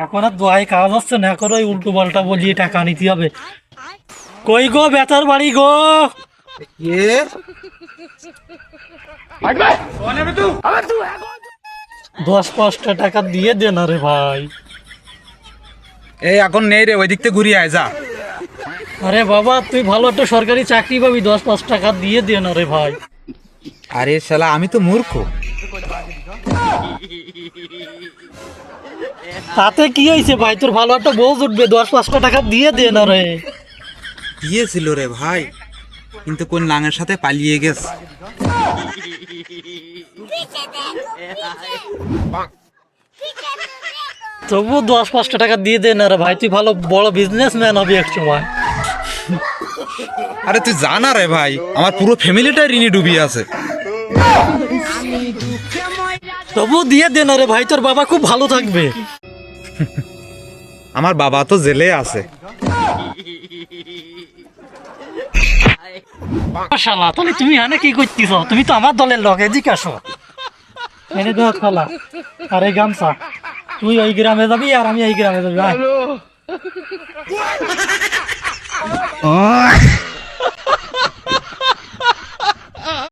এখন আর দোয়াই কাজ হচ্ছে না, এখন ওই উল্টো পাল্টা বলিয়ে টাকা নিতে হবে। কই গো বেতার বাড়ি গো? এ 10-5টা টাকা দিয়ে দে না রে ভাই। এই এখন নেই রে, ওই দিক থেকে ঘুরিয়ে আয় যা। আরে বাবা তুই ভালো একটা সরকারি চাকরি পাবি, 10-5 টাকা দিয়ে দে না রে ভাই। আরে শালা আমি তো মূর্খ। তাতে কি হয়েছে ভাই, তোর ভালো একটা বউ উঠবে, 10-5টা টাকা দিয়ে দে না রে। দিয়েছিল রে ভাই, কিন্তু কোন লাঙের সাথে পালিয়ে গেছে। তবু 10-5টা টাকা দিয়ে দে না রে ভাই, তুই ভালো বড় বিজনেসম্যান হবি এক সময়। আরে তুই জানা রে ভাই, আমার পুরো ফ্যামিলিটাই ঋণে ডুবিয়ে আছে। তবু দিয়ে দে না রে ভাই, তোর বাবা খুব ভালো থাকবে। আমার বাবা তো জেলে আছে। শালা তাহলে তুমি এখানে কি করতেছ? তুমি তো আমার দলের লোক, এদিকে আসো। এনে দেওয়া খালা আর এই গামছা, তুই ওই গ্রামে যাবি আর আমি এই গ্রামে যাবি।